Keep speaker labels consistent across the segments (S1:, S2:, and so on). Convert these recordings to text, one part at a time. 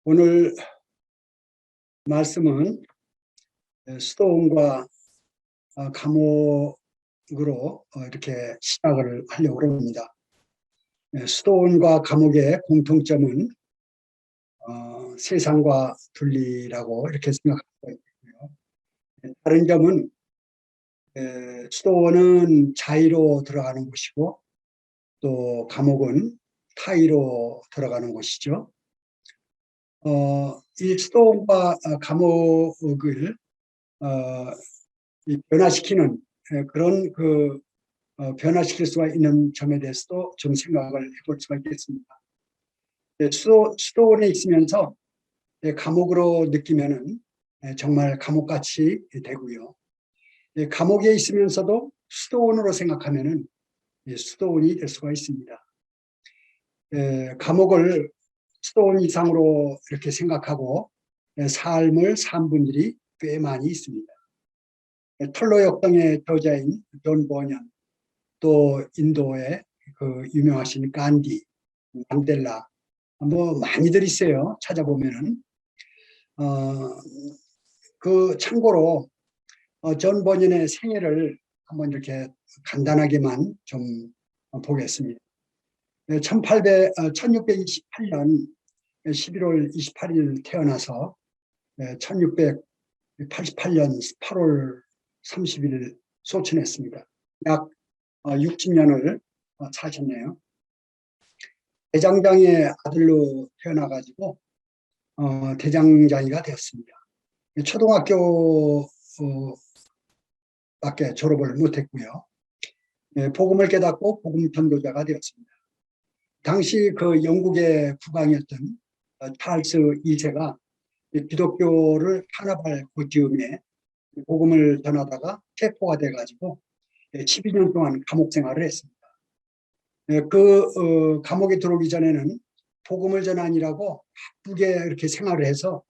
S1: 오늘 말씀은 수도원과 감옥으로 이렇게 시작을 하려고 합니다. 수도원과 감옥의 공통점은 세상과 분리라고 이렇게 생각하고 있고요. 다른 점은 수도원은 자의로 들어가는 곳이고 또 감옥은 타의로 들어가는 곳이죠. 이 수도원과 감옥을 변화시키는 그런 변화시킬 수가 있는 점에 대해서도 좀 생각을 해볼 수가 있겠습니다. 수도원에 있으면서 감옥으로 느끼면은 정말 감옥같이 되고요. 감옥에 있으면서도 수도원으로 생각하면은 수도원이 될 수가 있습니다. 감옥을 수도원 이상으로 이렇게 생각하고 삶을 산 분들이 꽤 많이 있습니다. 털로 역정의 저자인 존 버년, 또 인도의 유명하신 간디, 만델라, 뭐 많이들 있어요. 찾아보면은. 참고로 존 버년의 생애를 한번 이렇게 간단하게만 좀 보겠습니다. 1628년 11월 28일 태어나서 1688년 8월 30일 소천했습니다. 약 60년을 사셨네요. 대장장이의 아들로 태어나가지고 대장장이가 되었습니다. 초등학교 밖에 졸업을 못했고요. 복음을 깨닫고 복음 전도자가 되었습니다. 당시 영국의 국왕이었던 찰스 2세가 기독교를 탄압할 즈음에 복음을 전하다가 체포가 돼가지고 12년 동안 감옥 생활을 했습니다. 감옥에 들어오기 전에는 복음을 전하느라고 바쁘게 이렇게 생활을 해서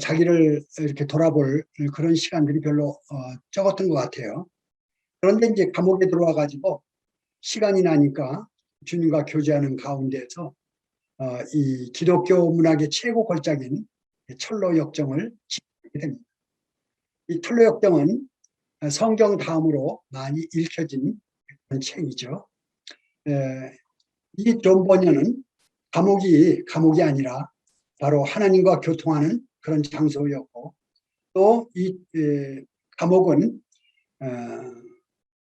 S1: 자기를 이렇게 돌아볼 그런 시간들이 별로 적었던 것 같아요. 그런데 이제 감옥에 들어와 가지고 시간이 나니까 주님과 교제하는 가운데에서 이 기독교 문학의 최고 걸작인 철로 역정을 집필하게 됩니다. 이 철로 역정은 성경 다음으로 많이 읽혀진 그런 책이죠. 이 존 버년은 감옥이 아니라 바로 하나님과 교통하는 그런 장소였고, 또 이 감옥은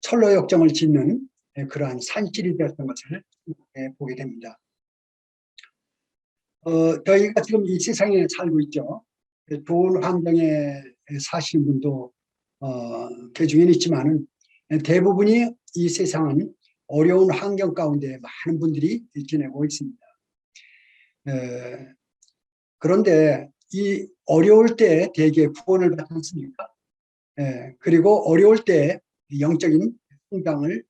S1: 철로 역정을 짓는 그러한 산실이 되었던 것을 보게 됩니다. 저희가 지금 이 세상에 살고 있죠. 좋은 환경에 사시는 분도 그중에는 있지만은 대부분이 이 세상은 어려운 환경 가운데 많은 분들이 지내고 있습니다. 그런데 이 어려울 때 대개 구원을 받지 않습니까? 그리고 어려울 때 영적인 성장을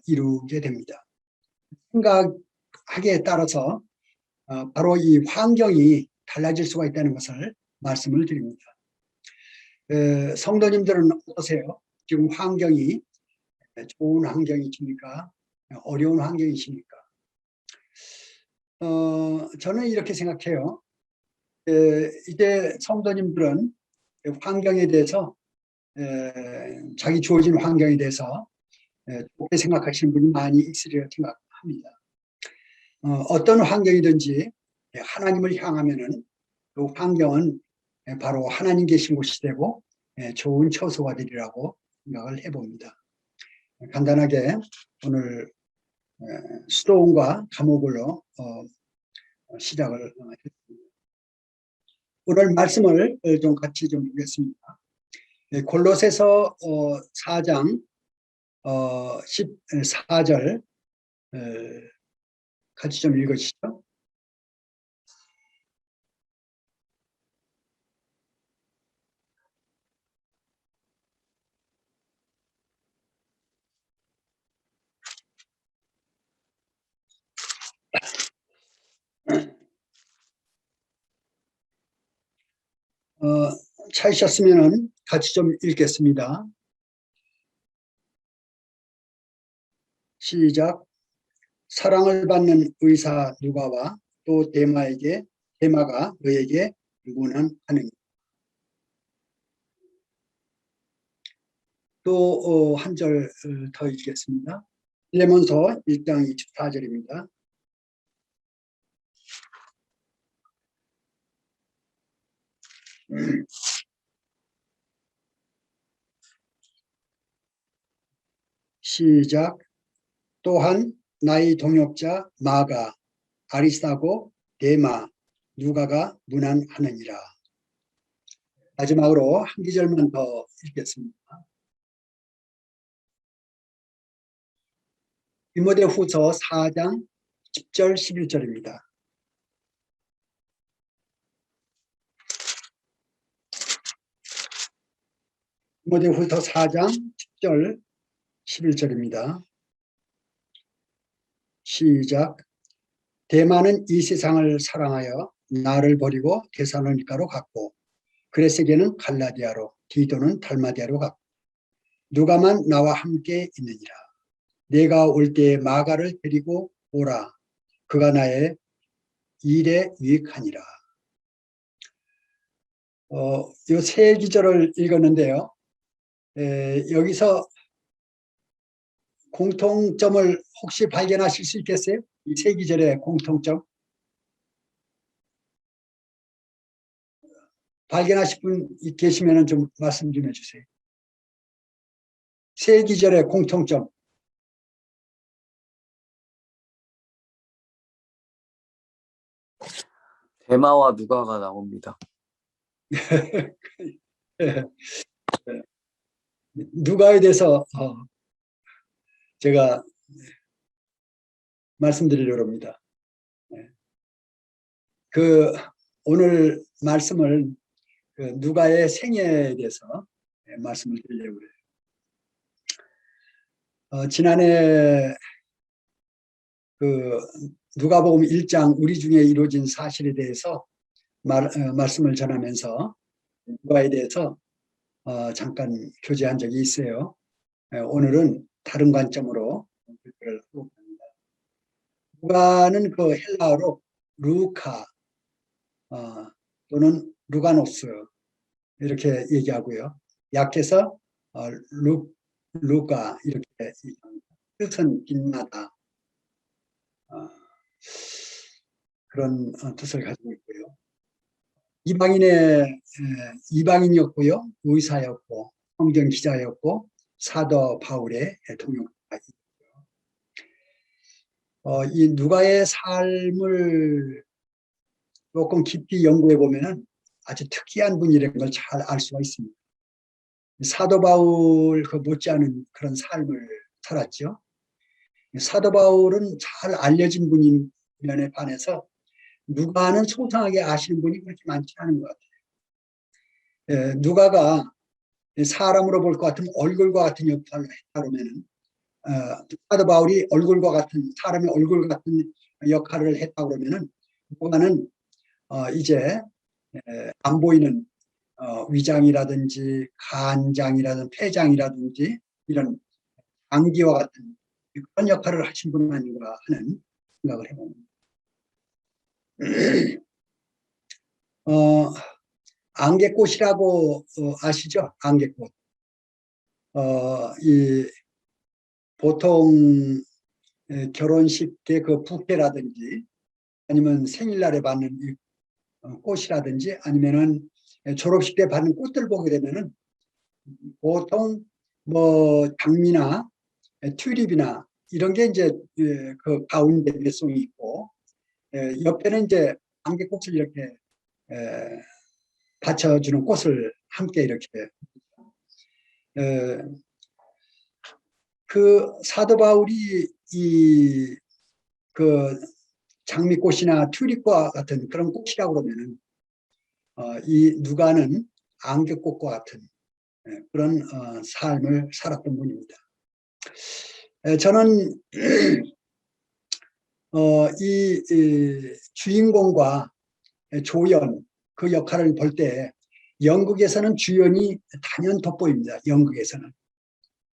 S1: 이루게 됩니다. 생각하기에 따라서 바로 이 환경이 달라질 수가 있다는 것을 말씀을 드립니다. 성도님들은 어떠세요? 지금 환경이 좋은 환경이십니까? 어려운 환경이십니까? 저는 이렇게 생각해요. 이제 성도님들은 환경에 대해서 자기 주어진 환경에 대해서 좋게 생각하시는 분이 많이 있으리라 생각합니다. 어떤 환경이든지 하나님을 향하면은 그 환경은 바로 하나님 계신 곳이 되고 좋은 처소가 되리라고 생각을 해봅니다. 간단하게 오늘 수도원과 감옥으로 시작을 했습니다. 오늘 말씀을 좀 같이 좀 보겠습니다. 골로새서 4장 14절 같이 좀 읽으시죠. 찾으셨으면 같이 좀 읽겠습니다. 시작. 사랑을 받는 의사 누가와 또 데마에게 대마가 너에게 무난하느니라. 또 한 절 더 읽겠습니다. 빌레몬서 1장 24절입니다. 시작. 또한 나의 동역자 마가, 아리스타고, 데마, 누가가 문안하느니라. 마지막으로 한 기절만 더 읽겠습니다. 디모데후서 4장 10절 11절입니다. 디모데후서 4장 10절 11절입니다. 시작. 대마는 이 세상을 사랑하여 나를 버리고 데살로니가로 갔고, 그레세게는 갈라디아로, 디도는 달마디아로 갔고, 누가만 나와 함께 있느니라. 내가 올 때에 마가를 데리고 오라. 그가 나의 일에 유익하니라. 요 세 기절을 읽었는데요. 여기서 공통점을 혹시 발견하실 수 있겠어요? 이 세 기절의 공통점. 발견하실 분 계시면 좀 말씀 좀 해주세요. 세 기절의 공통점.
S2: 대마와 누가가 나옵니다.
S1: 누가에 대해서 제가 말씀드리려고 합니다. 그 오늘 말씀을 누가의 생애에 대해서 말씀을 드리려고 해요. 지난해 누가복음 1장 우리 중에 이루어진 사실에 대해서 말씀을 전하면서 누가에 대해서 잠깐 교제한 적이 있어요. 오늘은 다른 관점으로 발표를 하고 있습니다. 누가는 그 헬라어로 루카 또는 루가노스 이렇게 얘기하고요. 약해서 루가 이렇게 얘기합니다. 뜻은 빛나다 그런 뜻을 가지고 있고요. 이방인이었고요. 의사였고 성경 기자였고 사도 바울의 동역자이고요. 이 누가의 삶을 조금 깊이 연구해 보면은 아주 특이한 분이라는 걸 잘 알 수가 있습니다. 사도 바울 못지않은 그런 삶을 살았죠. 사도 바울은 잘 알려진 분인 면에 반해서 누가는 소상하게 아시는 분이 그렇게 많지 않은 것 같아요. 누가가 사람으로 볼 것 같으면 얼굴과 같은 역할을 했다 그러면은 사도 바울이 사람의 얼굴 같은 역할을 했다 그러면은 누가는 이제 안 보이는 위장이라든지 간장이라든지 폐장이라든지 이런 안기와 같은 그런 역할을 하신 분 아닌가 하는 생각을 해봅니다. 안개꽃이라고 아시죠? 안개꽃. 보통 결혼식 때 그 부케라든지 아니면 생일날에 받는 이 꽃이라든지 아니면은 졸업식 때 받는 꽃들 보게 되면은 보통 뭐 장미나 튤립이나 이런 게 이제 그 가운데 배송이 있고 옆에는 이제 안개꽃을 이렇게 받쳐주는 꽃을 함께 이렇게 그 사도 바울이 그 장미꽃이나 튤립과 같은 그런 꽃이라고 그러면은 이 누가는 안개꽃과 같은 그런 삶을 살았던 분입니다. 저는 이 주인공과 조연 그 역할을 볼 때 영국에서는 주연이 단연 돋보입니다. 영국에서는.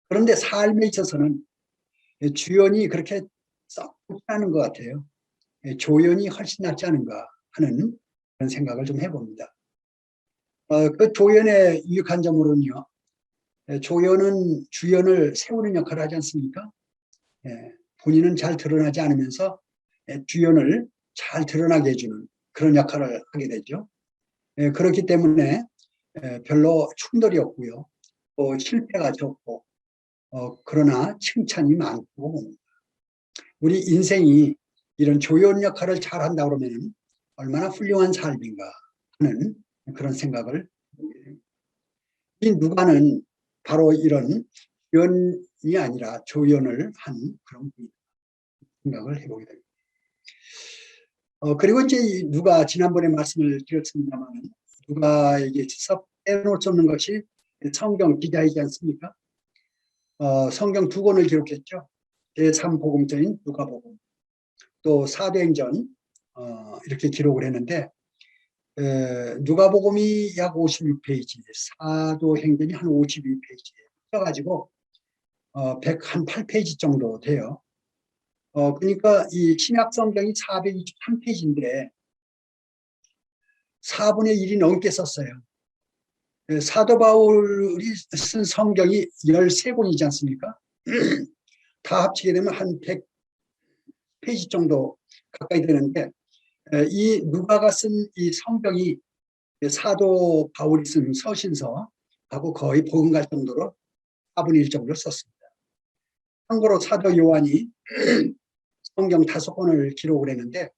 S1: 그런데 삶에 있어서는 주연이 그렇게 썩 좋지 않은 것 같아요. 조연이 훨씬 낫지 않은가 하는 그런 생각을 좀 해봅니다. 그 조연의 유익한 점으로는요. 조연은 주연을 세우는 역할을 하지 않습니까? 본인은 잘 드러나지 않으면서 주연을 잘 드러나게 해주는 그런 역할을 하게 되죠. 그렇기 때문에 별로 충돌이 없고요. 또 실패가 적고 그러나 칭찬이 많고 봅니다. 우리 인생이 이런 조연 역할을 잘 한다 그러면 얼마나 훌륭한 삶인가 하는 그런 생각을 하게 됩니다. 이 누가는 바로 이런 연이 아니라 조연을 한 그런 생각을 해보게 됩니다. 그리고 이제 누가 지난번에 말씀을 드렸습니다만 누가에게 있어서 빼놓을 수 없는 것이 성경 기자이지 않습니까? 성경 두 권을 기록했죠. 제3복음서인 누가복음, 또 사도행전 이렇게 기록을 했는데 누가복음이 약 56페이지, 사도행전이 한 52페이지 써가지고 108페이지 정도 돼요. 그러니까 이 신약 성경이 423페이지인데 4분의 1이 넘게 썼어요. 사도 바울이 쓴 성경이 13권이지 않습니까? 다 합치게 되면 한 100페이지 정도 가까이 되는데 이 누가가 쓴 이 성경이 사도 바울이 쓴 서신서하고 거의 복음갈 정도로 4분의 1 정도를 썼습니다. 참고로 사도 요한이 성경 5권을 기록을 했는데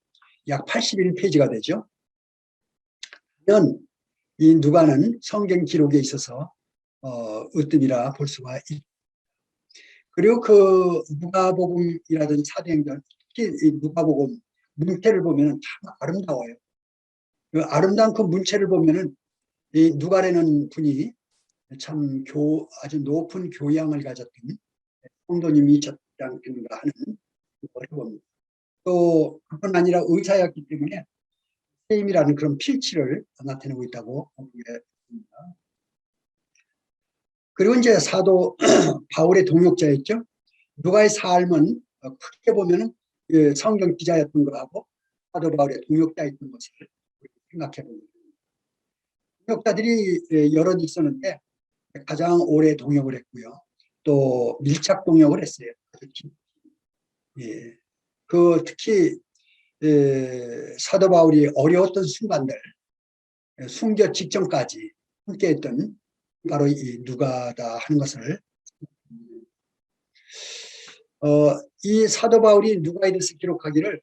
S1: 약 81페이지가 되죠. 이 누가는 성경 기록에 있어서 으뜸이라 볼 수가 있습니다. 그리고 그 누가복음이라든지 사도행전, 특히 이 누가복음 문체를 보면 참 아름다워요. 그 아름다운 그 문체를 보면은 이 누가라는 분이 참 아주 높은 교양을 가졌던 성도님이셨지 않겠는가 하는 생각을 해봅니다. 또 그뿐 아니라 의사였기 때문에 세임이라는 그런 필치를 나타내고 있다고 보게 됩니다. 그리고 이제 사도 바울의 동역자였죠. 누가의 삶은 크게 보면은 성경 기자였던 것하고 사도 바울의 동역자였던 것을 생각해 봅니다. 동역자들이 여럿 있었는데 가장 오래 동역을 했고요. 또 밀착 동역을 했어요. 특히 사도 바울이 어려웠던 순간들, 순교 직전까지 함께했던 바로 이 누가다 하는 것을 이 사도 바울이 누가에 대해서 기록하기를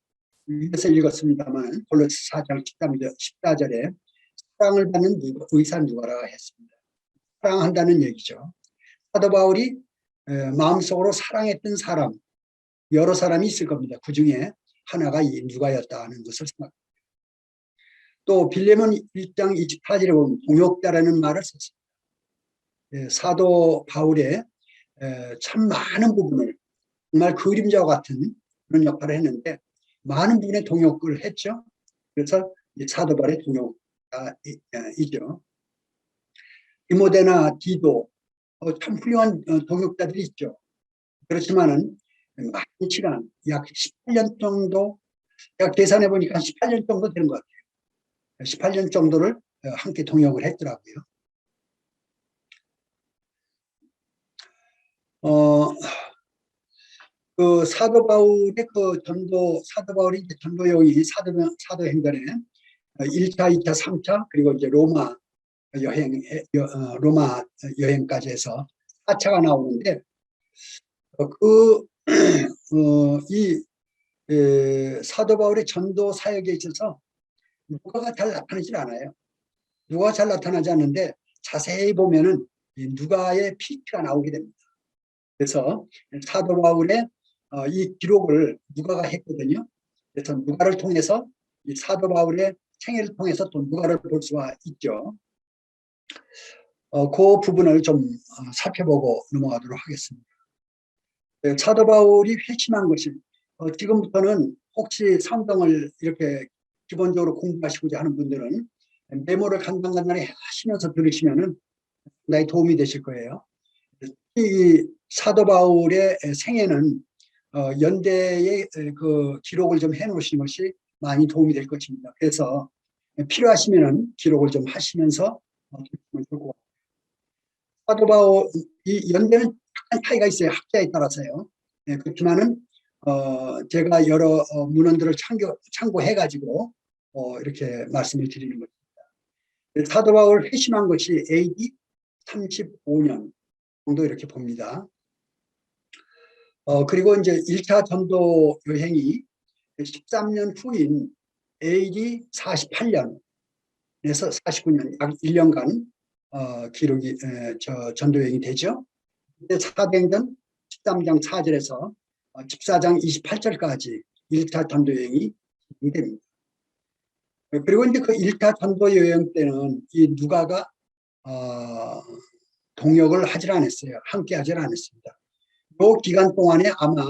S1: 위에서 읽었습니다만 골로새 4장 14절에 사랑을 받는 의사 누가라 했습니다. 사랑한다는 얘기죠. 사도 바울이 마음속으로 사랑했던 사람 여러 사람이 있을 겁니다. 그 중에 하나가 이 누가였다는 것을 생각합니다. 또 빌레몬 1장 24절에 보면 동역자라는 말을 썼습니다. 사도 바울의 참 많은 부분을 정말 그림자와 같은 그런 역할을 했는데 많은 부분에 동역을 했죠. 그래서 사도 바울의 동역자이죠. 디모데나 디도 참 훌륭한 동역자들이 있죠. 그렇지만은 많지가 않은 약 18년 정도, 제가 계산해 보니까 한 18년 정도 되는 것 같아요. 18년 정도를 함께 동역을 했더라고요. 그 사도 바울의 사도 바울이 이제 전도 여행이 사도행전에 1차, 2차, 3차 그리고 이제 로마 여행까지 해서 4차가 나오는데 이 사도 바울의 전도 사역에 있어서 누가가 잘 나타나질 않아요. 누가가 잘 나타나지 않는데 자세히 보면은 누가의 필체가 나오게 됩니다. 그래서 사도 바울의 이 기록을 누가가 했거든요. 그래서 누가를 통해서 이 사도 바울의 생애를 통해서 또 누가를 볼 수가 있죠. 그 부분을 좀 살펴보고 넘어가도록 하겠습니다. 사도 바울이 회심한 것이 지금부터는 혹시 성경을 이렇게 기본적으로 공부하시고자 하는 분들은 메모를 간단간단히 하시면서 들으시면은 상당히 도움이 되실 거예요. 이 사도 바울의 생애는 연대의 그 기록을 좀 해놓으신 것이 많이 도움이 될 것입니다. 그래서 필요하시면은 기록을 좀 하시면서 들으시면 좋을 것 같아요. 사도 바울 이 연대는 약간 차이가 있어요. 학자에 따라서요. 그렇지만은 제가 여러 문헌들을 참고해가지고 이렇게 말씀을 드리는 것입니다. 사도 바울 회심한 것이 AD 35년 정도 이렇게 봅니다. 그리고 이제 1차 전도 여행이 13년 후인 AD 48년에서 49년, 약 1년간 기록이 전도 여행이 되죠. 사도행전 13장 4절에서 14장 28절까지 1차 전도 여행이 됩니다. 그리고 이제 그 1차 전도 여행 때는 이 누가가 동역을 하질 않았어요. 함께 하질 않았습니다. 그 기간 동안에 아마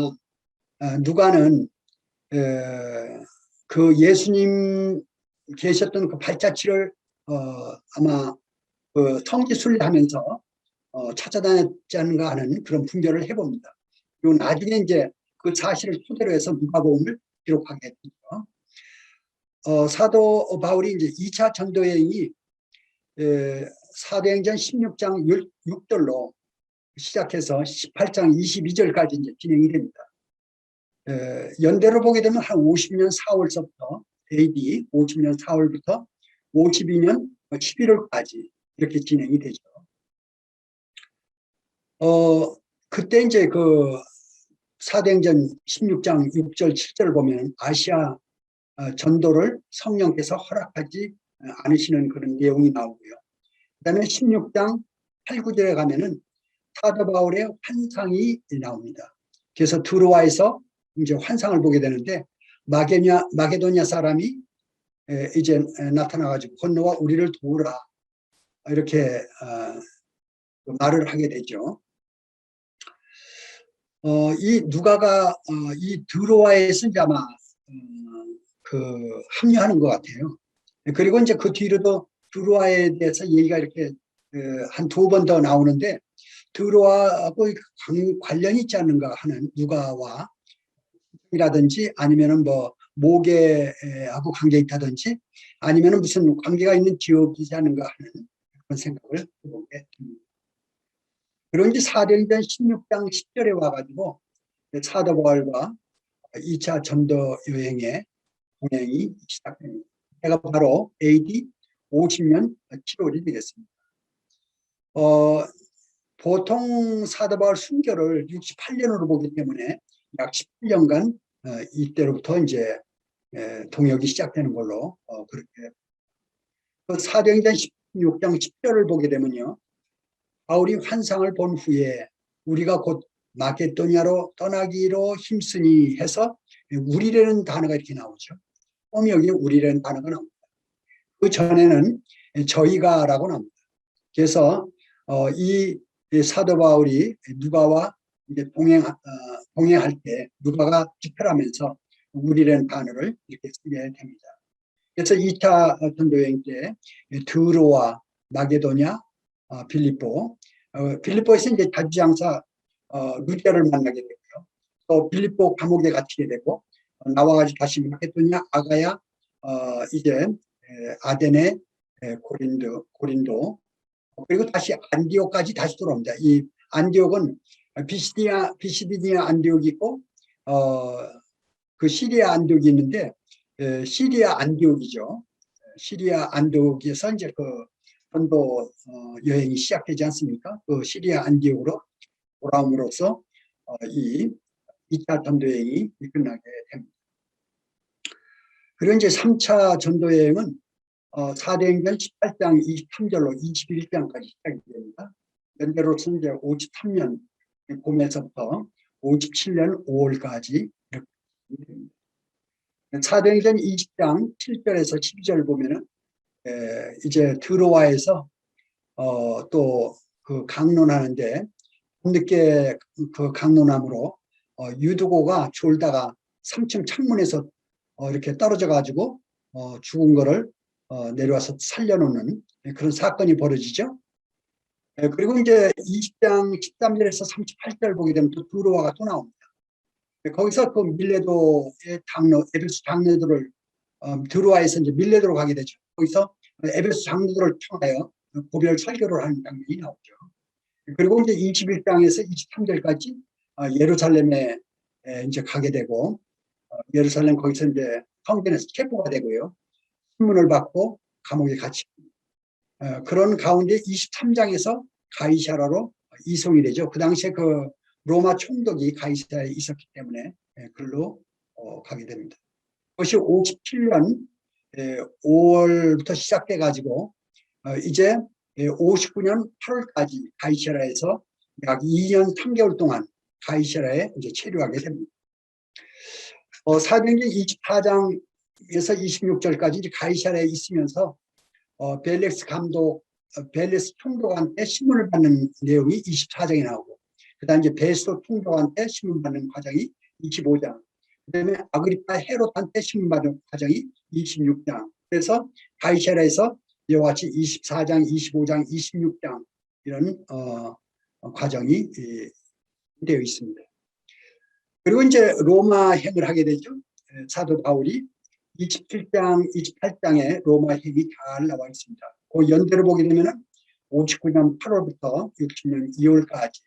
S1: 누가는 그 예수님 계셨던 그 발자취를 아마 그 성지 순례하면서 찾아다녔지 않은가 하는 그런 분별을 해봅니다. 그리고 나중에 이제 그 사실을 토대로 해서 누가복음을 기록하게 됐죠. 사도 바울이 이제 2차 전도 여행이 사도행전 16장 6절로 시작해서 18장 22절까지 이제 진행이 됩니다. 연대로 보게 되면 한 50년 4월서부터 AD 50년 4월부터 52년 11월까지 이렇게 진행이 되죠. 그때 이제 그 사도행전 16장 6절 7절을 보면 아시아 전도를 성령께서 허락하지 않으시는 그런 내용이 나오고요. 그다음에 16장 8, 9절에 가면은 사도 바울의 환상이 나옵니다. 그래서 드로아에서 이제 환상을 보게 되는데 마게도냐 사람이 이제 나타나가지고 건너와 우리를 도우라 이렇게 말을 하게 되죠. 이 누가가 이 드로아에서 이제 아마 그 합류하는 것 같아요. 그리고 이제 그 뒤로도 드로아에 대해서 얘기가 이렇게 한 두 번 더 나오는데 드로아하고 관련이 있지 않는가 하는 누가와 이라든지 아니면은 뭐 모계하고 관계 있다든지 아니면은 무슨 관계가 있는 지역이지 않는가 하는 그런 생각을 해보게 됩니다. 그리고 이제 사도행전 16장 10절에 와가지고 사도 바울과 2차 전도 여행의 동행이 시작됩니다. 해가 바로 AD 50년 7월이 되겠습니다. 보통 사도 바울 순교를 68년으로 보기 때문에 약 17년간 이때로부터 이제 동역이 시작되는 걸로 그렇게. 사도행전 16장 10절을 보게 되면요. 바울이 환상을 본 후에 우리가 곧 마게도냐로 떠나기로 힘쓰니 해서 우리라는 단어가 이렇게 나오죠. 여기 우리라는 단어가 나옵니다. 그 전에는 저희가라고 나옵니다. 그래서 이 사도 바울이 누가와 이제 동행할 때 누가가 집필하면서 우리라는 단어를 이렇게 쓰게 됩니다. 그래서 2차 전도 여행 때 드로아, 마게도냐, 빌립보, 빌립보에서 이제 자주장사 루디아를 만나게 되고요. 또 빌립보 감옥에 갇히게 되고 나와가지고 다시 마게도냐, 아가야, 이제 아데네, 고린도 그리고 다시 안디옥까지 다시 돌아옵니다. 이 안디옥은 비시디니아 안디옥이 있고 그 시리아 안디옥이 있는데 시리아 안디옥이죠. 시리아 안디옥에서 이제 그 전도 여행이 시작되지 않습니까? 그 시리아 안디옥으로 돌아옴으로써 이 2차 전도 여행이 끝나게 됩니다. 그리고 이제 3차 전도 여행은 사도행전 18장 23절로 21장까지 시작이 됩니다. 연대로서는 이제 53년 봄에서부터 57년 5월까지 이렇게 됩니다. 사도행전 20장 7절에서 12절 보면은 이제 드로아에서 또 그 강론하는데 늦게 그 강론함으로 유두고가 졸다가 3층 창문에서 이렇게 떨어져 가지고 죽은 거를 내려와서 살려놓는 그런 사건이 벌어지죠. 그리고 이제 20장 13절에서 38절 보게 되면 또 드로아가 또 나옵니다. 거기서 그 밀레도의 장로들을 드로아에서 이제 밀레도로 가게 되죠. 거기서 에베소 장로들을 통하여 고별 설교를 하는 장면이 나오죠. 그리고 이제 21장에서 23절까지 예루살렘에 이제 가게 되고 예루살렘 거기서 이제 성전에서 체포가 되고요. 신문을 받고 감옥에 갇히고 그런 가운데 23장에서 가이사라로 이송이 되죠. 그 당시에 그 로마 총독이 가이사라에 있었기 때문에 글로 가게 됩니다. 그것이 57년 5월부터 시작돼 가지고 이제 59년 8월까지 가이사라에서 약 2년 3개월 동안 가이사라에 이제 체류하게 됩니다. 사도행전 24장에서 26절까지 이제 가이사라에 있으면서 벨렉스 총독한테 신문을 받는 내용이 24장에 나오고, 그 다음에 이제 베스토 총독한테 신문 받는 과정이 25장, 그 다음에 아그리파 헤롯한테 신문 받는 과정이 26장. 그래서 가이사라에서 이와 같이 24장, 25장, 26장 이런 과정이 되어 있습니다. 그리고 이제 로마행을 하게 되죠. 사도 바울이 27장, 28장에 로마행이 잘 나와 있습니다. 그 연대로 보게 되면 59년 8월부터 60년 2월까지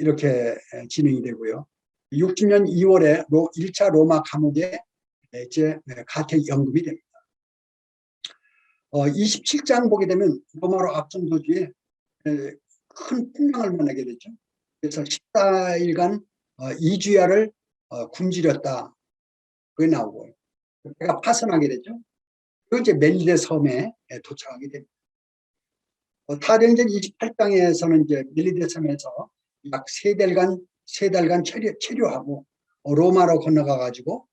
S1: 이렇게 진행이 되고요. 60년 2월에 1차 로마 감옥에 이제 가택 연금이 됩니다. 27장 보게 되면 로마로 앞선 도중에 큰 풍랑을 만나게 되죠. 그래서 14일간 이주야를 굶주렸다. 그게 나오고 배가 파손하게 되죠. 그리고 이제 멜리데 섬에 도착하게 됩니다. 사도행전 28장에서는 이제 멜리데 섬에서 약 3달간 체류하고 로마로 건너가 가지고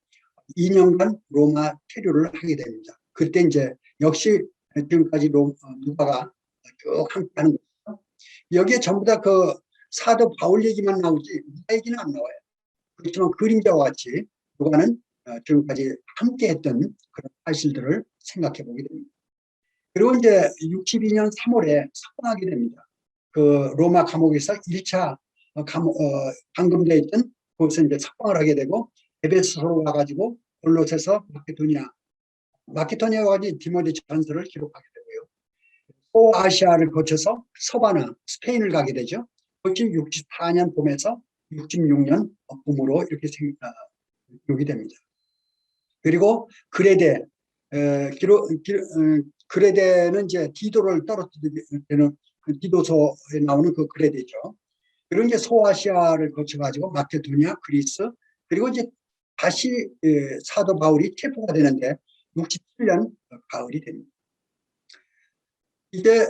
S1: 2년간 로마 체류를 하게 됩니다. 그때 이제 역시 지금까지 누가가 쭉 함께하는 거죠. 여기에 전부 다 그 사도 바울 얘기만 나오지 누가 얘기는 안 나와요. 그렇지만 그림자와 같이 누가는 지금까지 함께했던 그런 사실들을 생각해 보게 됩니다. 그리고 이제 62년 3월에 석방하게 됩니다. 그 로마 감옥에서 1차 감금되어 있던 그것을 이제 석방을 하게 되고 에베소로 가가지고 골로새서 마케도니아 가지고 디모데 전서를 기록하게 되고요. 소아시아를 거쳐서 서바나 스페인을 가게 되죠. 그것이 64년 봄에서 66년 봄으로 이렇게 기록이 됩니다. 그리고 그레데는 이제 디도를 떨어뜨리게 되는 디도서에 나오는 그 그레데죠. 그리고 이제 소아시아를 거쳐가지고 마케도니아, 그리스, 그리고 이제 다시 사도 바울이 체포가 되는데 67년 가을이 됩니다. 이제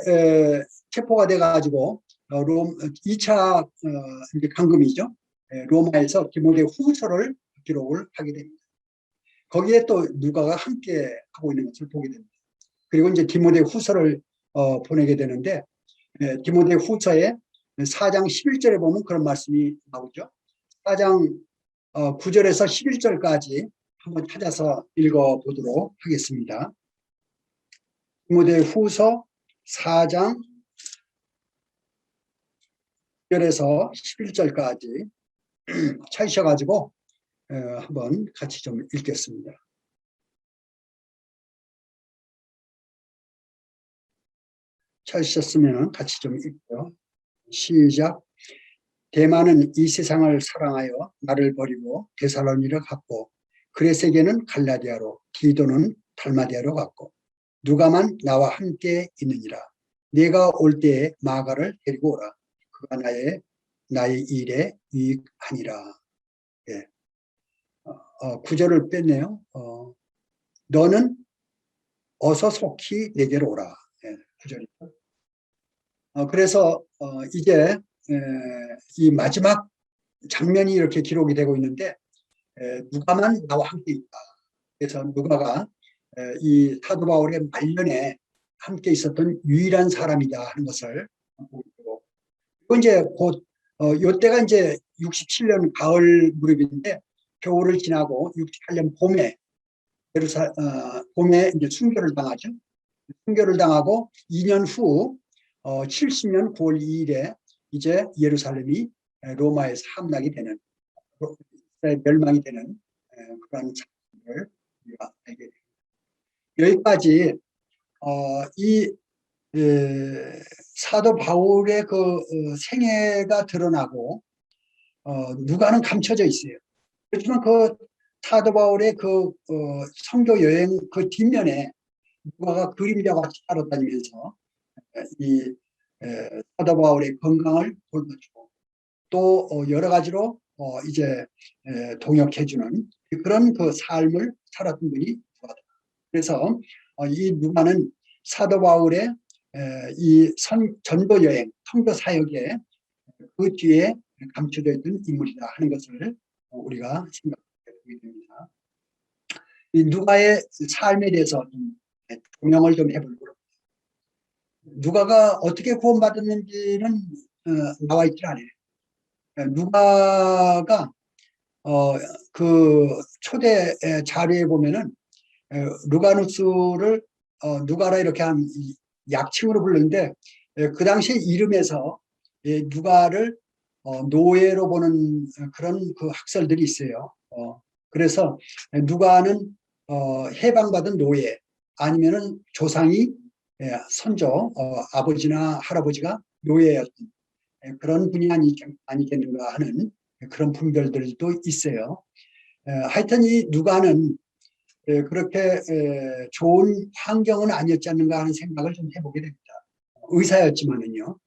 S1: 체포가 돼가지고 2차 이제 감금이죠. 로마에서 디모데 후서를 기록을 하게 됩니다. 거기에 또 누가가 함께 하고 있는 것을 보게 됩니다. 그리고 이제 디모데 후서를 보내게 되는데 디모데 후서의 4장 11절에 보면 그런 말씀이 나오죠. 4장 9절에서 11절까지 한번 찾아서 읽어보도록 하겠습니다. 디모데 후서 4장 9절에서 11절까지 찾으셔가지고 한번 같이 좀 읽겠습니다. 찾으셨으면 같이 좀 읽고요. 시작. 대만은 이 세상을 사랑하여 나를 버리고 데살로니가로 갔고 그레세게는 갈라디아로 디도는 달마디아로 갔고 누가만 나와 함께 있느니라. 내가 올 때에 마가를 데리고 오라. 그가 나의 일에 유익하니라. 예. 구절을 뺐네요. 너는 어서 속히 내게로 오라. 예, 구절이죠. 그래서 이제 이 마지막 장면이 이렇게 기록이 되고 있는데 누가만 나와 함께 있다. 그래서 누가가 이 사도 바울의 말년에 함께 있었던 유일한 사람이다 하는 것을 보고, 그리고 이제 곧 이때가 이제 67년 가을 무렵인데 겨울을 지나고 68년 봄에 봄에 이제 순교를 당하죠. 순교를 당하고 2년 후 70년 9월 2일에 이제 예루살렘이 로마에서 함락이 되는, 멸망이 되는 그런 사실을 우리가 알게 됩니다. 여기까지 이 사도 바울의 그 생애가 드러나고 누가는 감춰져 있어요. 그렇지만 그 사도 바울의 그 선교 여행 그 뒷면에 누가가 그림자와 같이 따라다니면서 이 사도 바울의 건강을 돌봐주고 또 여러 가지로 이제 동역해주는 그런 그 삶을 살았던 분이 누가다. 그래서 이 누가는 사도 바울의 이 전도 여행, 선교 사역에 그 뒤에 감춰져 있던 인물이다 하는 것을 우리가 생각하게 됩니다. 이 누가의 삶에 대해서 좀 조명을 좀 해보려고 합니다. 누가가 어떻게 구원받았는지는 나와 있지 않아요. 누가가 그 초대 자료에 보면은 루가누스를 누가라 이렇게 한 약칭으로 불렀는데 그 당시 이름에서 누가를 노예로 보는 그런 그 학설들이 있어요. 그래서 누가는 해방받은 노예 아니면은 조상이 선조 아버지나 할아버지가 노예였던 그런 분이 아니겠는가 하는 그런 분별들도 있어요. 하여튼 이 누가는 그렇게 좋은 환경은 아니었지 않는가 하는 생각을 좀 해보게 됩니다. 의사였지만은요.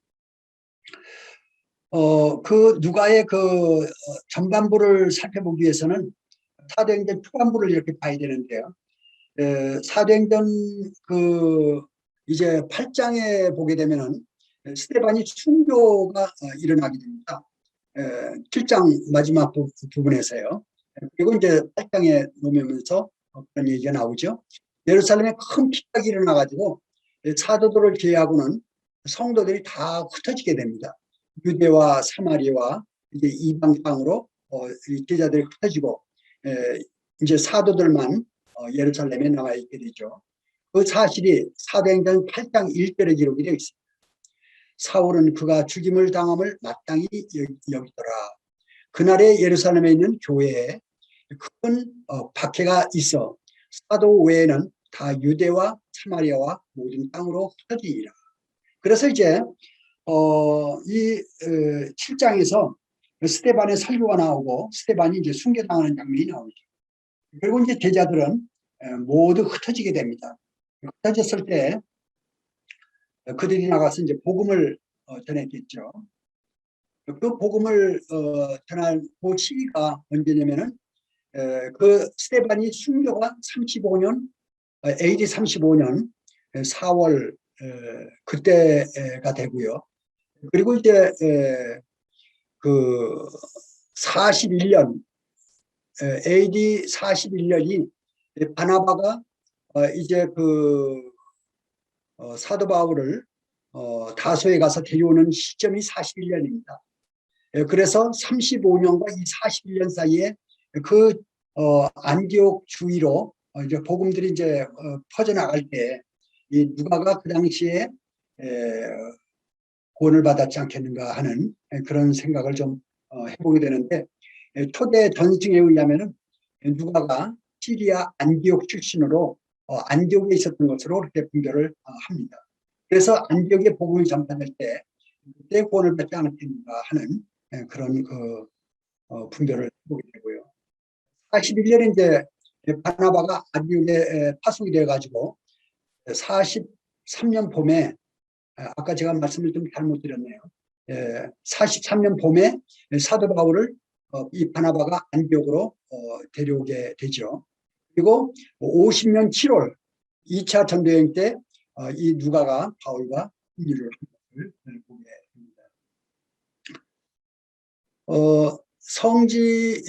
S1: 그 누가의 그 전반부를 살펴보기 위해서는 사도행전 초반부를 이렇게 봐야 되는데요. 사도행전 그 이제 8장에 보게 되면은 스데반이 순교가 일어나게 됩니다. 7장 마지막 부분에서요. 그리고 이제 8장에 놓으면서 그런 얘기가 나오죠. 예루살렘에 큰 피박이 일어나가지고 사도들을 제외하고는 성도들이 다 흩어지게 됩니다. 유대와 사마리아와 이제 이방 땅으로 제자들이 흩어지고 이제 사도들만 예루살렘에 남아 있게 되죠. 그 사실이 사도행전 8장 1절에 기록이 되어 있습니다. 사울은 그가 죽임을 당함을 마땅히 여기더라. 그날에 예루살렘에 있는 교회에 큰 박해가 있어 사도 외에는 다 유대와 사마리아와 모든 땅으로 흩어지니라. 그래서 이제 이 7장에서 스데반의 설교가 나오고 스데반이 이제 순교당하는 장면이 나오죠. 그리고 이제 제자들은 모두 흩어지게 됩니다. 흩어졌을 때 그들이 나가서 이제 복음을 전했겠죠. 그 복음을 전할 그 시기가 언제냐면은 그 스데반이 순교가 35년 AD 35년 4월 그때가 되고요. 그리고 이제 그 41년 AD 41년이 바나바가 이제 그 사도 바울을 다소에 가서 데려오는 시점이 41년입니다. 그래서 35년과 이 41년 사이에 그 안디옥 주위로 이제 복음들이 이제 퍼져나갈 때 이 누가가 그 당시에 구원을 받았지 않겠는가 하는 그런 생각을 좀 해보게 되는데 초대 전승에 의하면은 누가가 시리아 안디옥 출신으로 안디옥에 있었던 것으로 그렇게 분별을 합니다. 그래서 안디옥에 복음이 전파될 때 그때 구원을 받지 않았겠는가 하는 그런 그 분별을 해보게 되고요. 41년에 이제 바나바가 안디옥에 파송이 되어가지고 43년 봄에 아까 제가 말씀을 좀 잘못 드렸네요. 43년 봄에 사도 바울을 이 바나바가 안디옥으로 데려오게 되죠. 그리고 50년 7월 2차 전도여행 때 이 누가가 바울과 합류를 한 것을 보게 됩니다. 성지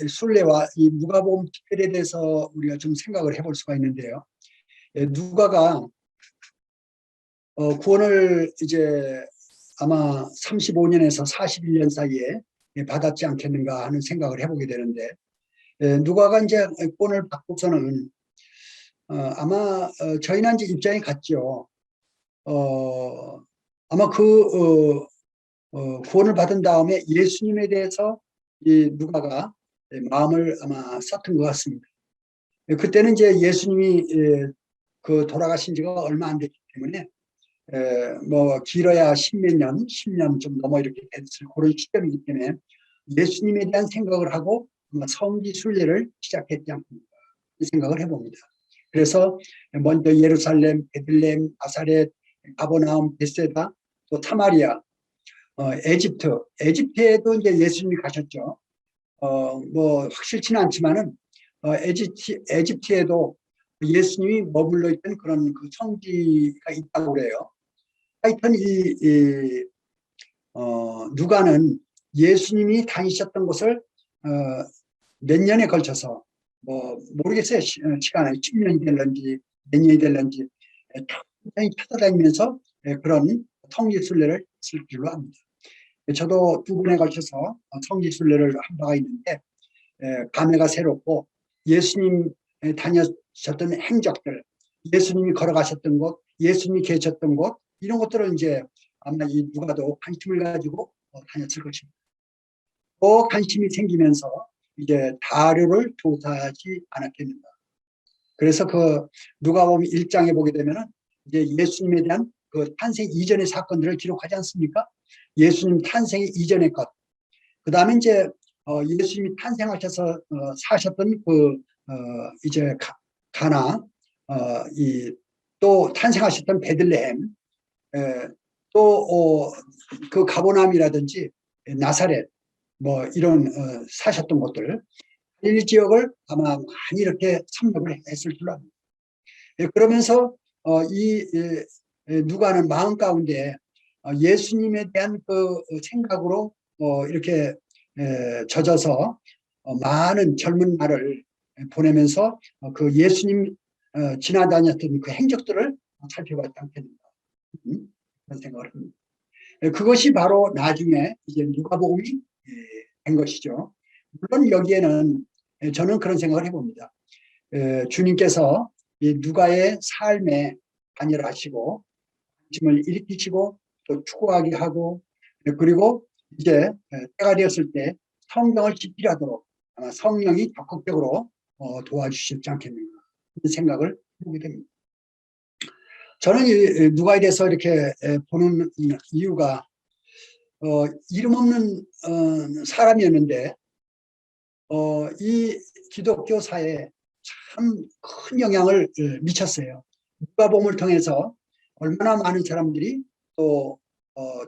S1: 순례와 이 누가복음 특별에 대해서 우리가 좀 생각을 해볼 수가 있는데요. 누가가 구원을 이제 아마 35년에서 41년 사이에 받았지 않겠는가 하는 생각을 해보게 되는데 누가가 이제 구원을 받고서는 아마 저희는 이제 입장이 같죠. 아마 그 구원을 받은 다음에 예수님에 대해서 이 누가가 마음을 아마 썼던 것 같습니다. 그때는 이제 예수님이 그 돌아가신 지가 얼마 안 됐기 때문에 뭐 길어야 십몇 년, 10년 좀 넘어 이렇게 됐을 그런 시점이기 때문에 예수님에 대한 생각을 하고 성지 순례를 시작했지 않습니까? 이 생각을 해봅니다. 그래서 먼저 예루살렘, 베들레헴, 나사렛, 가버나움, 베세다, 또 사마리아, 에집트에도 이제 예수님이 가셨죠. 뭐 확실치는 않지만은 에집트에도 예수님이 머물러 있던 그런 그 성지가 있다고 그래요. 하여튼 누가는 예수님이 다니셨던 곳을 몇 년에 걸쳐서 뭐 모르겠어요. 시간을 10년이 될런지 몇 년이 될런지 굉장히 찾아다니면서 그런 성지순례를 했을 줄로 압니다. 저도 2번에 걸쳐서 성지순례를 한 바가 있는데 감회가 새롭고 예수님 다녔었던 행적들, 예수님이 걸어가셨던 곳, 예수님이 계셨던 곳 이런 것들을 이제 아마 이 누가도 관심을 가지고 다녔을 것입니다. 또 관심이 생기면서 이제 다류를 조사하지 않았겠는가. 그래서 그 누가복음 1장에 보게 되면은 이제 예수님에 대한 그 탄생 이전의 사건들을 기록하지 않습니까? 예수님 탄생 이전의 것. 그 다음에 이제 예수님이 탄생하셔서 사셨던 그 이제 가나, 또 탄생하셨던 베들레헴, 또 그 가보남이라든지 나사렛, 뭐 이런 사셨던 곳들, 이 지역을 아마 많이 이렇게 섭렵을 했을 줄로 압니다. 그러면서 이 누가는 마음 가운데 예수님에 대한 그 생각으로 이렇게 젖어서 많은 젊은 날을 보내면서 그 예수님 지나다녔던 그 행적들을 살펴봤지 않겠는가 그런 생각을 합니다. 그것이 바로 나중에 이제 누가복음이 된 것이죠. 물론 여기에는 저는 그런 생각을 해봅니다. 주님께서 이 누가의 삶에 관여하시고 관심을 일으키시고 또 추구하게 하고 그리고 이제 때가 되었을 때 성경을 집필하도록 아마 성령이 적극적으로 도와주시지 않겠는가 이런 생각을 해보게 됩니다. 저는 이 누가에 대해서 이렇게 보는 이유가 이름 없는 사람이었는데 이 기독교 사회에 참 큰 영향을 미쳤어요. 누가복음을 통해서 얼마나 많은 사람들이 또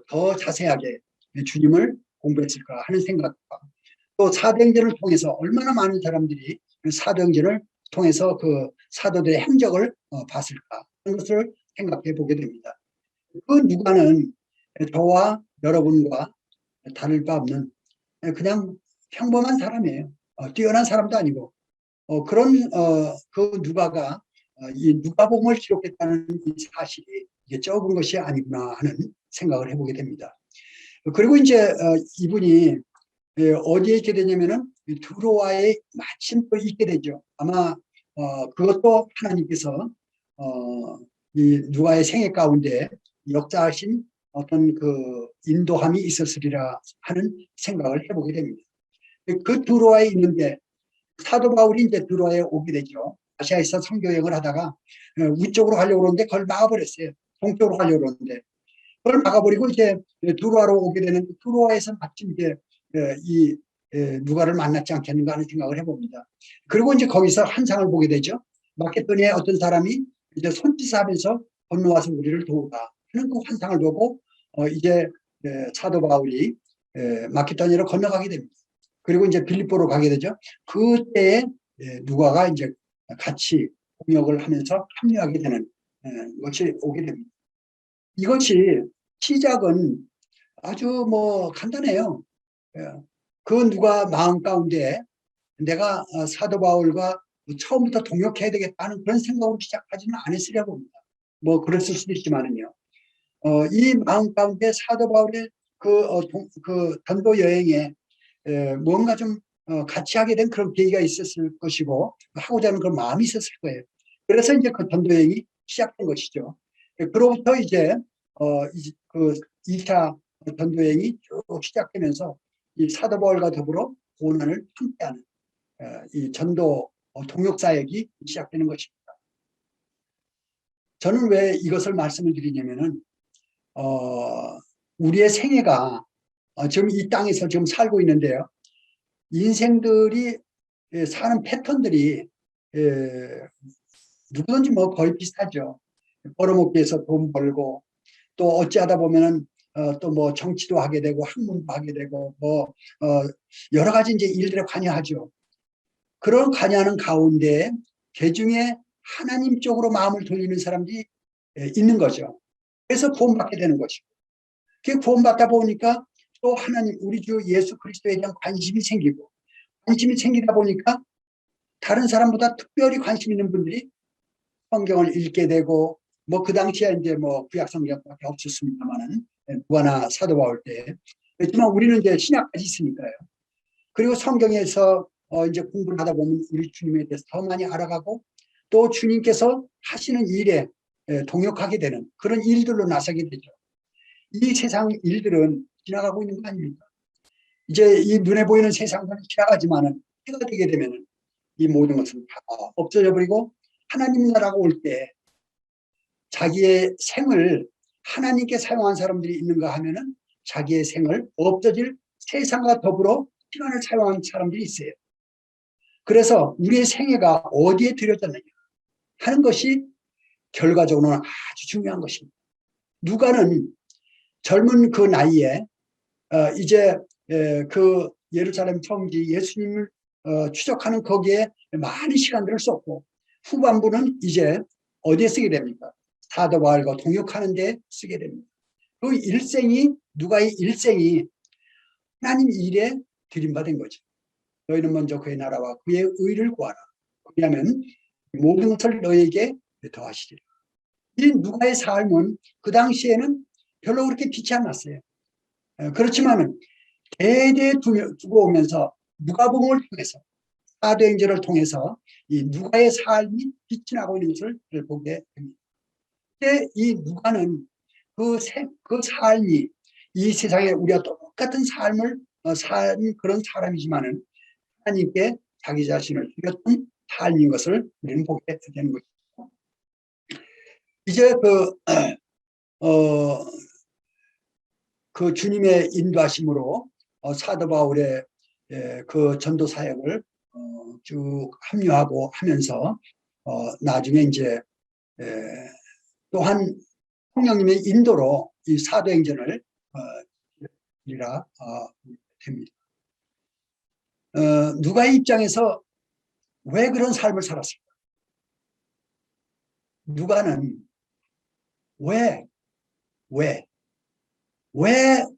S1: 더 자세하게 주님을 공부했을까 하는 생각과 또 사도행전을 통해서 얼마나 많은 사람들이 사도행전을 통해서 그 사도들의 행적을 봤을까 하는 것을 생각해 보게 됩니다. 그 누가는 저와 여러분과 다를 바 없는 그냥 평범한 사람이에요. 뛰어난 사람도 아니고 그런 그 누가가 이 누가복음을 기록했다는 이 사실이 이게 적은 것이 아니구나 하는 생각을 해보게 됩니다. 그리고 이제 이분이 어디에 있게 되냐면은 두로아에 마침 또 있게 되죠. 아마 그것도 하나님께서 이 누가의 생애 가운데 역사하신 어떤 그 인도함이 있었으리라 하는 생각을 해보게 됩니다. 그 두로아에 있는데 사도 바울이 이제 두로아에 오게 되죠. 아시아에서 선교여행을 하다가 위쪽으로 가려고 그러는데 그걸 막아버렸어요. 동쪽으로 가려고 그러는데 그걸 막아버리고 이제 두로아로 오게 되는데 두로아에서 마침 이제 이 누가를 만났지 않겠는가 하는 생각을 해봅니다. 그리고 이제 거기서 환상을 보게 되죠. 마케도니아의 어떤 사람이 이제 손짓하면서 건너와서 우리를 도우다 하는 그 환상을 보고 이제 사도 바울이 마케도니아로 건너가게 됩니다. 그리고 이제 빌립보로 가게 되죠. 그때에 누가가 이제 같이 공역을 하면서 합류하게 되는 것이 오게 됩니다. 이것이 시작은 아주 뭐 간단해요. 그 누가 마음 가운데 내가 사도 바울과 처음부터 동역해야 되겠다는 그런 생각으로 시작하지는 않았으려고 봅니다. 뭐 그랬을 수도 있지만은요. 이 마음 가운데 사도 바울의 그 전도 여행에 뭔가 좀 같이 하게 된 그런 계기가 있었을 것이고 하고자 하는 그런 마음이 있었을 거예요. 그래서 이제 그 전도 여행이 시작된 것이죠. 그로부터 이제 그 2차 전도 여행이 쭉 시작되면서 이 사도 바울과 더불어 고난을 함께하는 이 전도 동역 사역이 시작되는 것입니다. 저는 왜 이것을 말씀을 드리냐면은 우리의 생애가 지금 이 땅에서 지금 살고 있는데요. 인생들이 사는 패턴들이 누구든지 뭐 거의 비슷하죠. 벌어먹기 위해서 돈 벌고 또 어찌하다 보면은 또 뭐 정치도 하게 되고 학문도 하게 되고 뭐 여러 가지 이제 일들에 관여하죠. 그런 관여하는 가운데 개중에 하나님 쪽으로 마음을 돌리는 사람들이 있는 거죠. 그래서 구원받게 되는 것이고, 그 구원받다 보니까 또 하나님 우리 주 예수 그리스도에 대한 관심이 생기고, 관심이 생기다 보니까 다른 사람보다 특별히 관심 있는 분들이 성경을 읽게 되고, 뭐 그 당시에 이제 뭐 구약 성경밖에 없었습니다만은 누가나 사도 바울 때 그렇지만 우리는 이제 신약까지 있으니까요. 그리고 성경에서 이제 공부를 하다 보면 우리 주님에 대해서 더 많이 알아가고 또 주님께서 하시는 일에 동역하게 되는 그런 일들로 나서게 되죠. 이 세상 일들은 지나가고 있는 거 아닙니까? 이제 이 눈에 보이는 세상은 지나가지만은 해가 되게 되면은 이 모든 것은 다 없어져 버리고 하나님 나라가 올 때 자기의 생을 하나님께 사용한 사람들이 있는가 하면은 자기의 생을 없어질 세상과 더불어 시간을 사용한 사람들이 있어요. 그래서 우리의 생애가 어디에 들여졌느냐 하는 것이 결과적으로는 아주 중요한 것입니다. 누가는 젊은 그 나이에 이제 그 예루살렘 성지 예수님을 추적하는 거기에 많은 시간들을 썼고 후반부는 이제 어디에 쓰게 됩니까? 사도 바울과 동역하는 데 쓰게 됩니다. 그 일생이 누가의 일생이 하나님 일에 들임받은 거죠. 너희는 먼저 그의 나라와 그의 의를 구하라. 그러면 모든 것을 너에게 더하시리라. 이 누가의 삶은 그 당시에는 별로 그렇게 빛이 안 났어요. 그렇지만은 대대 두고 오면서 누가복음을 통해서 사도행전을 통해서 이 누가의 삶이 빛이 나고 있는 것을 보게 됩니다. 근데 이 누가는 그 삶이 이 세상에 우리와 똑같은 삶을 산 그런 사람이지만은 하나님께 자기 자신을 드렸던 삶인 것을 우리는 보게 되는 것이고, 이제 그 주님의 인도하심으로 사도 바울의 그 전도 사역을 쭉 합류하고 하면서 나중에 이제 또한 성령님의 인도로 이 사도행전을 이라 됩니다. 누가의 입장에서 왜 그런 삶을 살았을까? 누가는 왜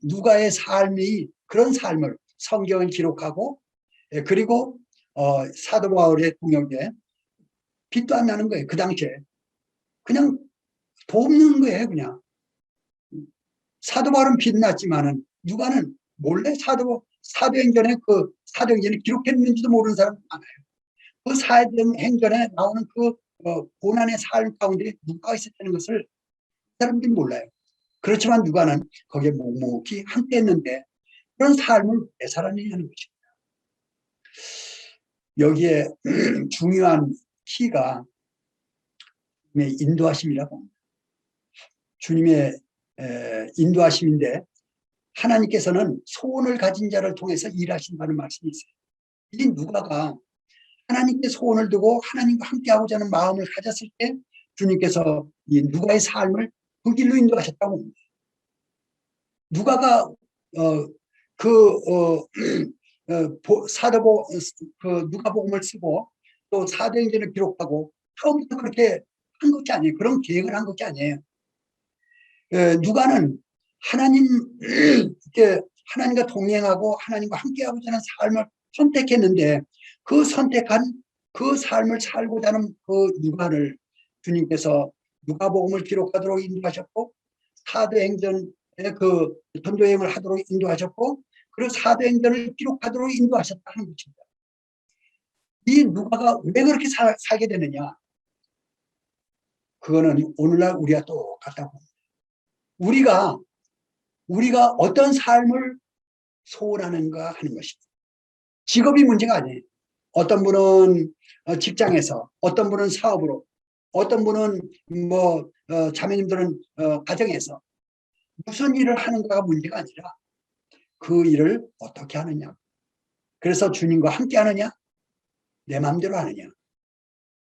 S1: 누가의 삶이 그런 삶을 성경을 기록하고 그리고 사도 바울의 동역에 빛도 안 나는 거예요. 그 당시에 그냥 돕는 거예요. 그냥 사도 바울은 빛 났지만은 누가는 몰래 사도행전에 그 사도행전에 기록했는지도 모르는 사람 많아요. 그 사도행전에 나오는 그 고난의 삶 가운데 누가가 있었다는 것을 사람들이 몰라요. 그렇지만 누가는 거기에 묵묵히 함께 했는데 그런 삶을 왜 살았느냐는 것입니다. 여기에 중요한 키가 주님의 인도하심이라고 합니다. 주님의 인도하심인데 하나님께서는 소원을 가진 자를 통해서 일하신다는 말씀이 있어요. 이 누가가 하나님께 소원을 두고 하나님과 함께하고자 하는 마음을 가졌을 때 주님께서 이 누가의 삶을 그 길로 인도하셨다고 합니다. 누가가 누가복음을 쓰고 또 사도행전을 기록하고 처음부터 그렇게 한 것이 아니에요. 그런 계획을 한 것이 아니에요. 누가는 하나님과 동행하고 하나님과 함께하고자 하는 삶을 선택했는데 그 선택한 그 삶을 살고자 하는 그 누가를 주님께서 누가복음을 기록하도록 인도하셨고 사도행전의 그 전도여행을 하도록 인도하셨고 그리고 사도행전을 기록하도록 인도하셨다는 것입니다. 이 누가가 왜 그렇게 살게 되느냐? 그거는 오늘날 우리가 똑같다고. 우리가 어떤 삶을 소원하는가 하는 것입니다. 직업이 문제가 아니에요. 어떤 분은 직장에서, 어떤 분은 사업으로, 어떤 분은 뭐 자매님들은 가정에서 무슨 일을 하는가가 문제가 아니라 그 일을 어떻게 하느냐. 그래서 주님과 함께 하느냐, 내 마음대로 하느냐,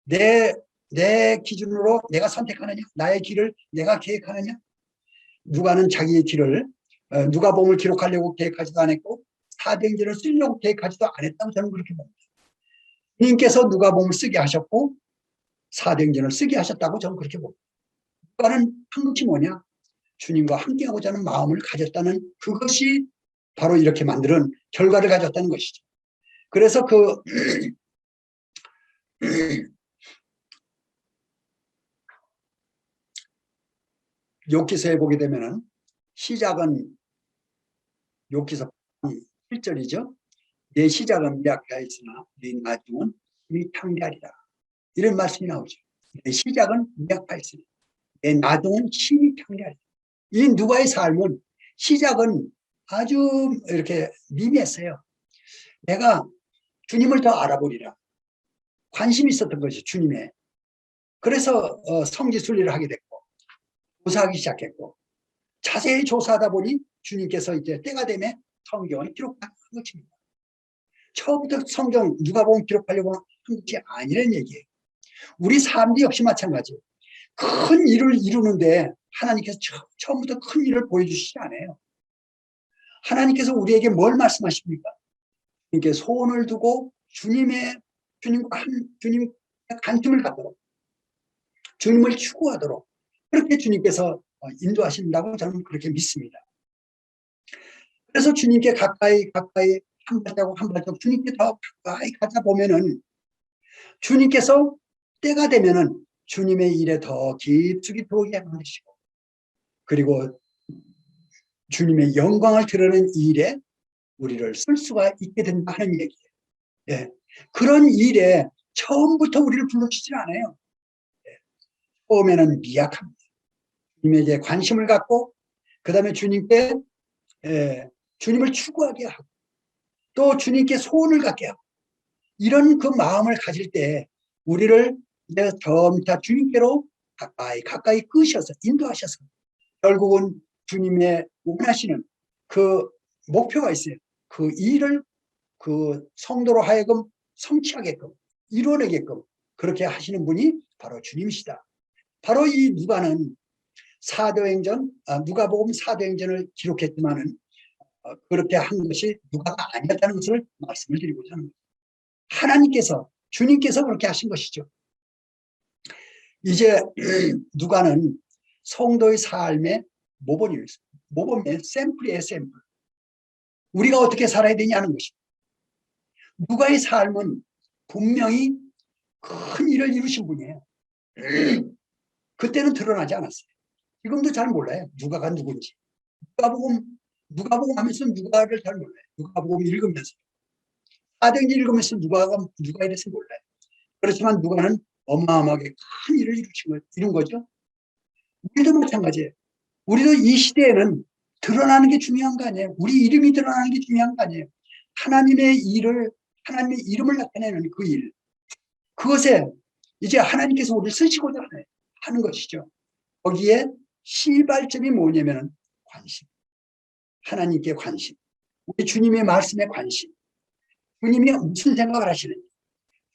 S1: 내 기준으로 내가 선택하느냐, 나의 길을 내가 계획하느냐. 누가는 자기의 길을 누가복음을 기록하려고 계획하지도 않았고 사도행전을 쓰려고 계획하지도 않았다고 저는 그렇게 봅니다. 주님께서 누가복음을 쓰게 하셨고 사도행전을 쓰게 하셨다고 저는 그렇게 봅니다. 누가는 한 것이 뭐냐? 주님과 함께하고자 하는 마음을 가졌다는 그것이 바로 이렇게 만드는 결과를 가졌다는 것이죠. 그래서 욥기서에 보게 되면은 시작은 욥기서 1절이죠. 내 시작은 미약하였으나 내 나중은 힘이 창대하리라. 이런 말씀이 나오죠. 내 시작은 미약하였으나 내 나중은 힘이 창대하리라. 이 누가의 삶은 시작은 아주 이렇게 미미했어요. 내가 주님을 더 알아보리라. 관심이 있었던 것이 주님에. 그래서 성지순례를 하게 됐고 조사하기 시작했고 자세히 조사하다 보니 주님께서 이제 때가 되면 성경을 기록한 것입니다. 처음부터 성경 누가복음 기록하려고 한 것이 아니라는 얘기예요. 우리 삶도 역시 마찬가지예요. 큰 일을 이루는데 하나님께서 처음부터 큰 일을 보여주시지 않아요. 하나님께서 우리에게 뭘 말씀하십니까? 이렇게 소원을 두고 주님의 관심을 갖도록 주님을 추구하도록 그렇게 주님께서 인도하신다고 저는 그렇게 믿습니다. 그래서 주님께 가까이 한 발자국 주님께 더 가까이 가다 보면은 주님께서 때가 되면은 주님의 일에 더 깊숙이 들어오게 만드시고 그리고 주님의 영광을 드러내는 일에 우리를 쓸 수가 있게 된다 하는 얘기예요. 예. 그런 일에 처음부터 우리를 불러주지 않아요. 예. 처음에는 미약합니다. 주님에게 관심을 갖고 그 다음에 주님께 주님을 추구하게 하고 또 주님께 소원을 갖게 하고 이런 그 마음을 가질 때 우리를 이제 점차 주님께로 가까이 끄셔서 인도하셔서 결국은 주님의 원하시는 그 목표가 있어요. 그 일을 그 성도로 하여금 성취하게끔 이루어내게끔 그렇게 하시는 분이 바로 주님이시다. 바로 이 누가는 누가복음 사도행전을 기록했지만은 그렇게 한 것이 누가가 아니었다는 것을 말씀을 드리고자 합니다. 하나님께서 주님께서 그렇게 하신 것이죠. 이제 누가는 성도의 삶의 모범의 샘플이에요. 샘플. 우리가 어떻게 살아야 되냐는 것입니다. 누가의 삶은 분명히 큰 일을 이루신 분이에요. 그때는 드러나지 않았어요. 지금도 잘 몰라요. 누가가 누군지. 누가복음 하면서 누가를 잘 몰라요. 누가복음 읽으면서. 사도행전 읽으면서 누가에 대해서 몰라요. 그렇지만 누가는 어마어마하게 큰 일을 이룬 거죠. 우리도 마찬가지예요. 우리도 이 시대에는 드러나는 게 중요한 거 아니에요. 우리 이름이 드러나는 게 중요한 거 아니에요. 하나님의 이름을 나타내는 그 일. 그것에 이제 하나님께서 우리를 쓰시고자 하는 것이죠. 거기에 시발점이 뭐냐면 관심. 하나님께 관심. 우리 주님의 말씀에 관심. 주님이 무슨 생각을 하시는지.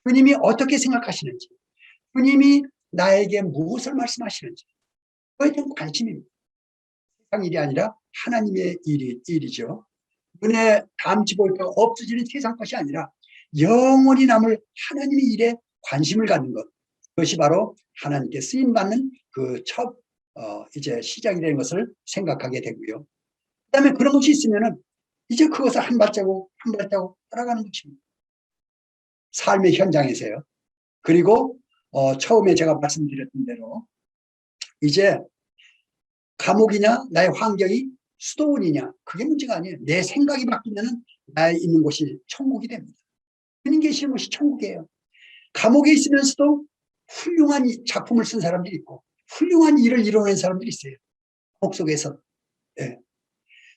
S1: 주님이 어떻게 생각하시는지. 주님이 나에게 무엇을 말씀하시는지. 그거에 대한 관심입니다. 세상 일이 아니라 하나님의 일이죠. 눈에 감지 볼까 없어지는 세상 것이 아니라 영원히 남을 하나님의 일에 관심을 갖는 것. 그것이 바로 하나님께 쓰임받는 그 첫 이제 시작이 되는 것을 생각하게 되고요. 그 다음에 그런 것이 있으면은 이제 그것을 한 발자국 따라가는 것입니다. 삶의 현장에서요. 그리고 처음에 제가 말씀드렸던 대로 이제 감옥이냐 나의 환경이 수도원이냐 그게 문제가 아니에요. 내 생각이 바뀌면은 나의 있는 곳이 천국이 됩니다. 주님 계시는 곳이 천국이에요. 감옥에 있으면서도 훌륭한 작품을 쓴 사람들이 있고 훌륭한 일을 이뤄낸 사람들이 있어요. 감옥 속에서. 예.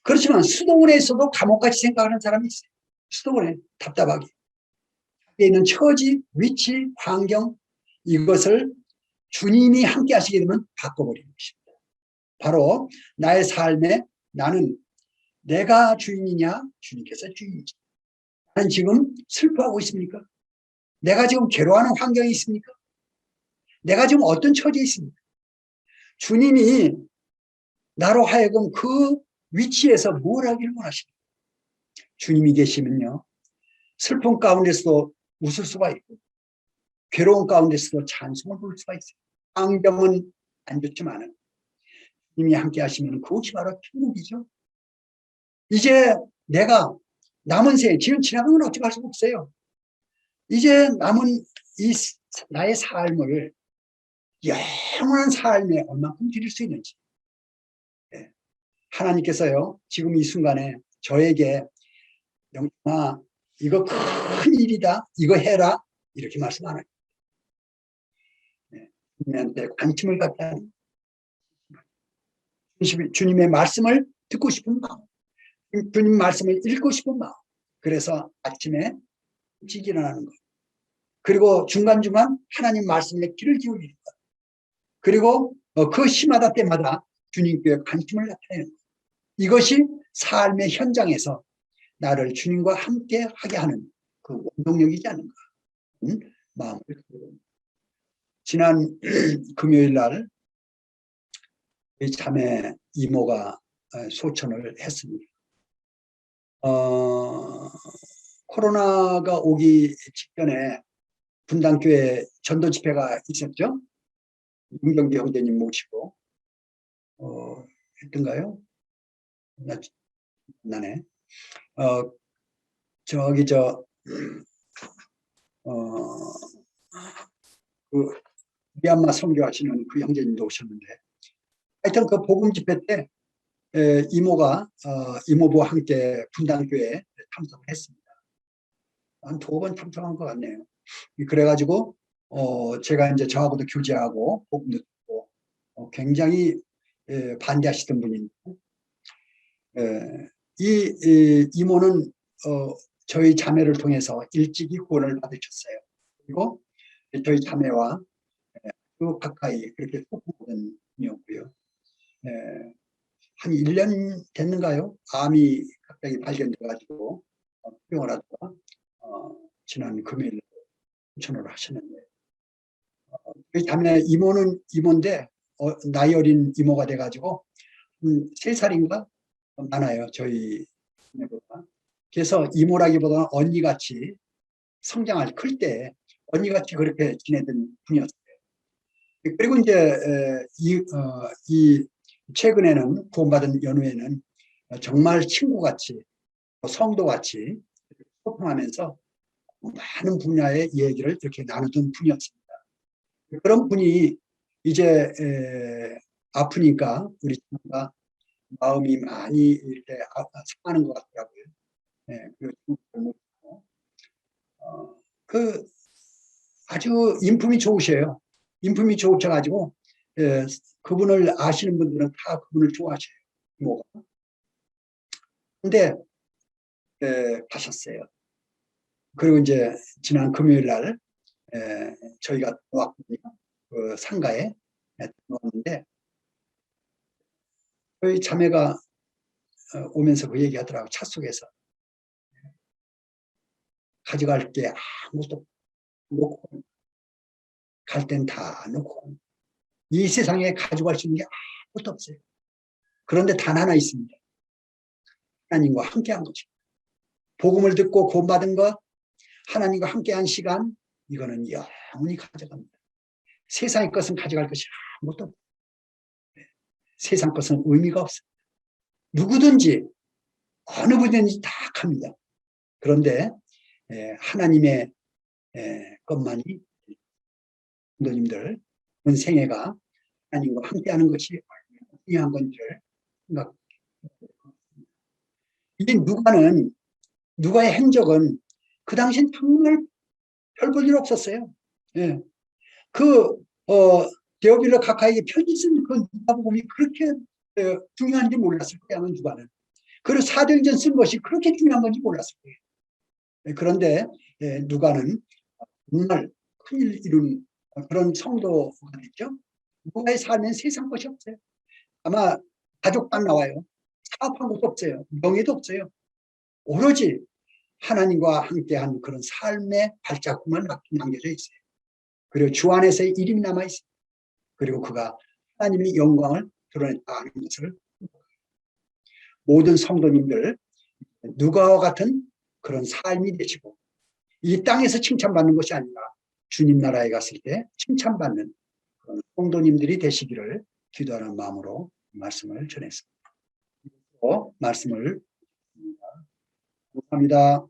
S1: 그렇지만 수도원에서도 감옥같이 생각하는 사람이 있어요. 수도원에 답답하게. 자기에 있는 처지, 위치, 환경 이것을 주님이 함께 하시게 되면 바꿔버리는 것입니다. 바로 나의 삶에 나는 내가 주인이냐 주님께서 주인이지. 나는 지금 슬퍼하고 있습니까? 내가 지금 괴로워하는 환경이 있습니까? 내가 지금 어떤 처지에 있습니까? 주님이 나로 하여금 그 위치에서 뭘 하기를 원하십니까? 주님이 계시면요, 슬픔 가운데서도 웃을 수가 있고 괴로운 가운데서도 찬송을 부를 수가 있어요. 환경은 안 좋지만은 주님이 함께 하시면 그것이 바로 천국이죠. 이제 내가 남은 생, 지금 지나간 건 어찌 할 수가 없어요. 이제 남은 이 나의 삶을 영원한 삶에 얼만큼 드릴 수 있는지. 하나님께서요, 지금 이 순간에 저에게 영아, 이거 큰 일이다, 이거 해라, 이렇게 말씀 안 해요. 주님한테 관심을 갖게 하는, 주님의 말씀을 듣고 싶은 마음, 주님 말씀을 읽고 싶은 마음. 그래서 아침에 일찍 일어나는 것, 그리고 중간중간 하나님 말씀에 귀를 기울이는 것, 그리고 그 시마다 때마다 주님께 관심을 나타내는 것. 이것이 삶의 현장에서 나를 주님과 함께 하게 하는 그 원동력이지 않는가 하는 마음을 갖고 있습니다. 지난 금요일 날 자매 이모가 소천을 했습니다. 코로나가 오기 직전에 분당교회 전도 집회가 있었죠. 윤경기 형제님 모시고 했던가요? 나네. 저기 그 미얀마 선교하시는 그 형제님도 오셨는데, 하여튼 그 복음 집회 때 이모가 이모부와 함께 분당교회에 참석을 했습니다. 한 2번 참석한 것 같네요. 그래가지고 제가 이제 저하고도 교제하고 복음도 듣고 굉장히 반대하시던 분인데, 이 이모는 저희 자매를 통해서 일찍이 구원을 받으셨어요. 그리고 저희 자매와 그 가까이 그렇게 소통하던 분이었고요. 한 1년 됐는가요? 암이 갑자기 발견돼가지고 투병을 하다가 지난 금요일 전화를 하셨는데, 저희 자매 이모는 이모인데 나이 어린 이모가 돼가지고 3살인가 많아요, 저희 자매보다. 그래서 이모라기보다는 언니같이 성장할 클 때 언니같이 그렇게 지내던 분이었어요. 그리고 이제 이 최근에는 구원받은 연후에는 정말 친구같이 성도같이 소통하면서 많은 분야의 얘기를 이렇게 나누던 분이었습니다. 그런 분이 이제 아프니까 우리 친구가 마음이 많이 이렇게 상하는 것 같더라고요. 그 아주 인품이 좋으셔요. 인품이 좋으셔가지고 그분을 아시는 분들은 다 그분을 좋아하셔요. 이모가. 근데 가셨어요. 그리고 이제 지난 금요일 날 저희가 왔거든요. 그 상가에 들어왔는데 저희 자매가 오면서 그 얘기하더라고. 차 속에서 가져갈 게 아무것도 놓고 갈 땐 다 놓고 이 세상에 가져갈 수 있는 게 아무것도 없어요. 그런데 단 하나 있습니다. 하나님과 함께한 거죠. 복음을 듣고 구원받은 것, 하나님과 함께한 시간, 이거는 영원히 가져갑니다. 세상의 것은 가져갈 것이 아무것도 없어요. 세상 것은 의미가 없어요. 누구든지 어느 분이든지 다 합니다. 그런데 하나님의 것만이 성도님들 본 생애가 하나님과 함께하는 것이 얼마나 중요한 건지를 생각합니다. 이 누가의 행적은 그 당시엔 정말 별 볼 일 없었어요. 데오빌로 가까이에 편지 쓴 그 누가복음이 그렇게 중요한지 몰랐을 거예요. 누가는. 그리고 사도행전 쓴 것이 그렇게 중요한 건지 몰랐을 거예요. 그런데 누가는 정말 큰일 이룬 그런 성도가 됐죠. 누가의 삶엔 세상 것이 없어요. 아마 가족도 안 나와요. 사업한 것도 없어요. 명예도 없어요. 오로지 하나님과 함께한 그런 삶의 발자국만 남겨져 있어요. 그리고 주 안에서의 이름이 남아 있어요. 그리고 그가 하나님의 영광을 드러냈다는 것을 모든 성도님들 누가와 같은 그런 삶이 되시고 이 땅에서 칭찬받는 것이 아니라 주님 나라에 갔을 때 칭찬받는 그런 성도님들이 되시기를 기도하는 마음으로 말씀을 전했습니다. 말씀을 감사합니다.